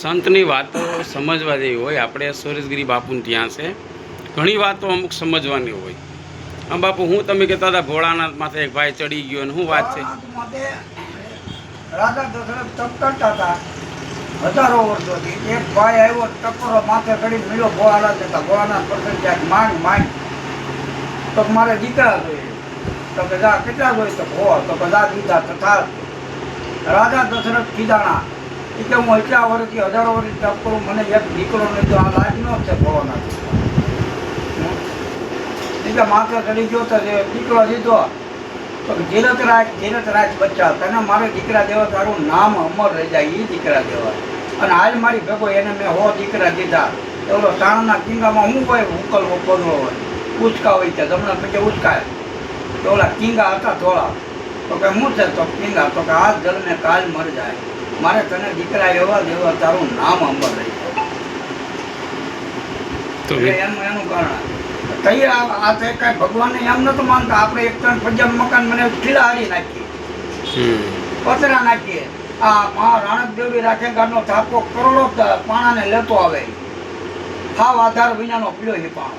સંતની વાતો સમજવા જેવી હોય. આપણે સુરેશગીરી બાપુને ત્યાં છે ઘણી વાતો અમુક સમજવાની હોય. હા બાપુ, હું તમે કહેતા હતા ભોળાનાથ માથે એક ભાઈ ચડી ગયો ને શું વાત છે? રાજા દશરથ તપ કરતા હતા હજારો વર્ષોથી. એક ભાઈ આવ્યો, ટપરો માથે ચડી મળ્યો ભોળાનાથ હતા. ભોળાનાથ પ્રસન્ન ક્યાંક માંગ તો મારે દીકરા જોઈએ. તો બધા કેટલા જોઈએ? તો ભો તો બધા દીધા તથા રાજા દશરથ ખીજાણા કે હું એટલા વર્ષથી હજારો વર્ષ તપ કરું, મને એક દીકરો નહીં તો આ લાજનો જ છે ભોળાનાથ. એટલે માથે ચડી ગયો તો દીકરો દીધો તો ધીરથરાજ બચ્ચા, તને મારે દીકરા દેવા, તારું નામ અમર રહી જાય એ દીકરા દેવા. અને હાલ મારી ભેગો એને મેં 100 દીકરા દીધા. એવડો સાણના કિંગામાં શું હોય? ઉકલવો પગલો હોય, ઉચકા હોય છે જમણા પછી ઉચકાય. તો ઓલા કિંગા હતા થોડા, તો કે શું છે? તો કિંગા તો કે આ જન્મે કાલ મરી જાય, મારે તને દીકરા એવા દેવા, તારું નામ અમર રહી જાય. એનું કારણ આ કઈ ભગવાનને એમ નતું માનતા. આપણે એક 3 પંજાબ મકાન મને ખીલા હારી નાખીએ, પતરા નાખીએ. આ રાણક દેવી રાખે ગાડનો થાપો કરોડો પાણાને લેતો આવે, હાવ આધાર વિનાનો પીળો છે પાણો.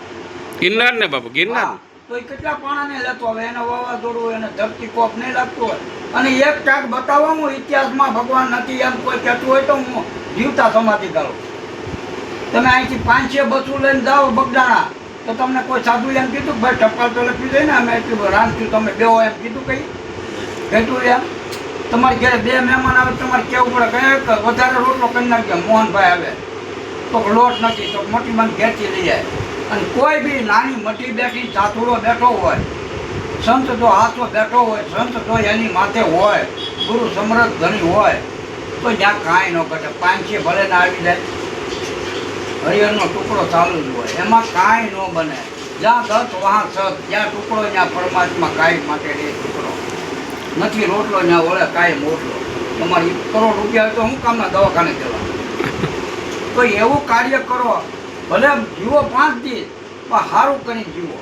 ગિરનાર ને બાપુ, ગિરનાર તો એ કેટલા પાણાને લેતો આવે, એને વાવાઝોડું, એને ધરતી કોપ નહીં લાગતું હોય. અને એક ક્યાંક બતાવવામાં ઇતિહાસમાં ભગવાન નથી એમ કોઈ કહેતું હોય તો હું જીવતા સમાધિ કરું. તમે અહીંથી 500 બસો લઈને જાઓ બગદાણા, તો તમને કોઈ સાધુ એમ કીધું ભાઈ ટપાલ તો લખી દે ને અમે એટલું રાંધશું, તમે બેહો એમ કીધું? કઈ કહેતું એમ? તમારે ઘરે 2 મહેમાન આવે, તમારે કેવું પડે કે વધારે રોટલો કરી નાખજો. મોહનભાઈ આવે તો લોટ નથી, તો મોટી માં ઘેરથી લઈ જાય. અને કોઈ બી નાની મઠી બેઠી સાતુડો બેઠો હોય, સંત જો હાથો બેઠો હોય, સંત જો એની માથે હોય, ગુરુ સમરથ ધણી હોય, તો જ્યાં કાંઈ ન ઘટે. 500 ભલે ના આવી જાય, હરિહરનો ટુકડો ચાલુ જ હોય, એમાં કાંઈ ન બને. જ્યાં દત્ત વહાં સત, જ્યાં ટુકડો ત્યાં પરમાત્મા કાંઈ માટે રે ટુકડો નથી. રોટલો ત્યાં વળે કાંઈ મોટલો. તમારે 1 કરોડ રૂપિયા હોય તો હું કામના દવાખાને જવા? તો એવું કાર્ય કરો, ભલે જીવો 5 દિવસ પણ સારું કરીને જીવો.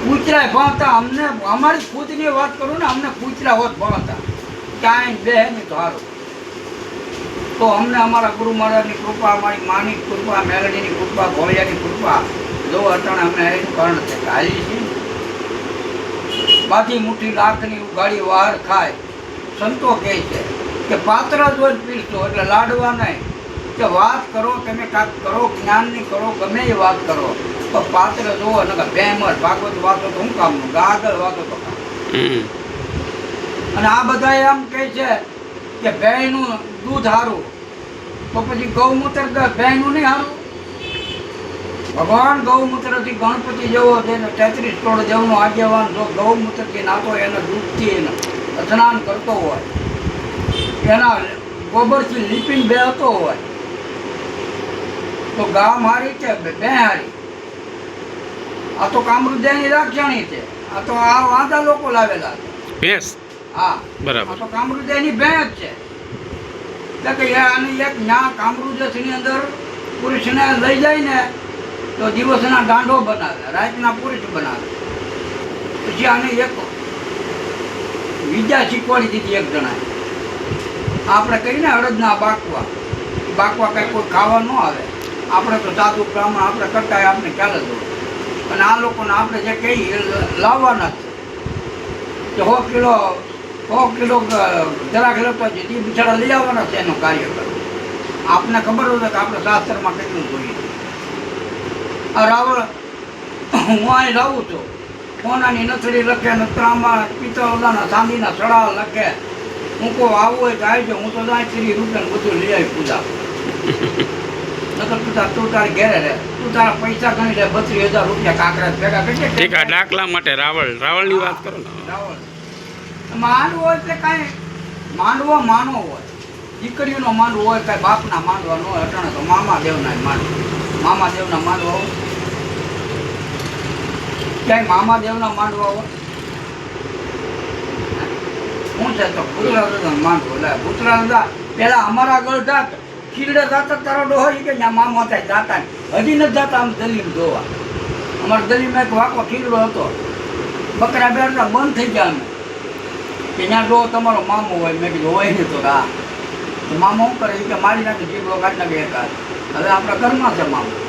કૂતરાય ભણતા, અમને અમારી ખુદની વાત કરું ને, અમને કૂતરા હોત ભણતા કાંઈ બે નહીં તો સારું. તો અમને અમારા ગુરુ મહારાજની કૃપા, અમારી માની કૃપા, મેલડીની કૃપા, ભોળિયાની કૃપા જો અટાણે અમને એનું કારણ છે કે હાલી છે. બાકી મુઠ્ઠી લાખની ઉગાડી વાર ખાય. સંતો કહે છે કે પાત્ર જો પીરશો એટલે લાડવા નહીં, કે વાત કરો તમે કાંક કરો, જ્ઞાનની કરો, ગમે એ વાત કરો, તો પાત્ર જોવો ને બેમર ભાગવત વાતો તો હું કામનું, આગળ વાતો તો કામ. અને આ બધા એમ કહે છે કે ભેંનું દૂધ સારું, તો પછી ગૌમૂત્ર ભેંનું નહીં સારું? ભગવાન ગૌમૂત્રથી ગણપતિ જેવો છે, 33 કરોડ જેવનો આગેવાન જો ગૌમૂત્રથી નાતો, એના દૂધથી સ્નાન કરતો હોય, એના ગોબરથી લીપીને બેહતો હોય, તો ગામ હારી કે બે હારી? આ તો કામરુદ્યાની રાક્ષણી છે. આ તો આ વાંધા લોકો લાવેલા ભેંસ. હા બરાબર, આ તો કામરુદ્યાની ભેંસ છે. એટલે કે આની એક ન્યા કામરુદ્યની અંદર પુરુષને લઈ જાય ને તો દિવસના દાંડો બનાવે, રાતના પુરુષ બનાવે. પછી આને એક વિદ્યા શીખવાડી દીધી એક જણાએ. આપણે કહીને અડદના બાકવા, કંઈ કોઈ ખાવા ન આવે. આપણે તો સાધુ બ્રાહ્મણ આપણે કરતા હોય, આપણે ખ્યાલ જ હોય. અને આ લોકોને આપણે જે કહીએ લાવવાના છે કે 100 કિલો જરાક લેતો જે બિચારા લઈ આવવાના છે એનું કાર્ય કરવું. આપને ખબર હોય કે આપણે શાસ્ત્રમાં કેટલું જોઈએ. આ રાવળ હું અહીં લાવું છું, સોનાની નથડી લખે, નતરામાં પિત્તળના ચાંદીના સડા લખે. હું કહું આવું હોય તો આવજો, હું તો જાય 30 રૂપિયાનું બધું લઈ આવી પૂજા. નકર તું તું તારે ઘેરે રહે, તું તારા પૈસા ગણી લે. 32,000 રૂપિયા કાંકરા ભેગા કરી દાખલા માટે રાવળની વાત કરો ને. રાવળ માંડવો હોય એટલે કાંઈ માંડવો માનો હોય, દીકરીનો માંડવો હોય, કાંઈ બાપના માંડવા ન હોય. અટાણે તો મામા દેવના માંડવા હોય. ક્યાંય મામા દેવના માંડવા હોય શું છે? તો ભૂતરા માંડવો લે. ભૂતરા પેલા અમારા ગળધા ખીરડે જતા તારો ડોહો કે ત્યાં મામા થાય જાતા, હજી નથી જતા. આમ દલીમ જોવા, અમારા દલીમાં એક વાંકો ખીરડો હતો, બકરા બેડતા બંધ થઈ ગયા. અમે કે ત્યાં ડોહો તમારો મામો હોય. મેં કીધું હોય ને તો હા તો મામા શું કરે ઈ કે મારી નાખે જીભડો કાઢી નાખે એક હાથ. હવે આપણા ઘરમાં છે મામા.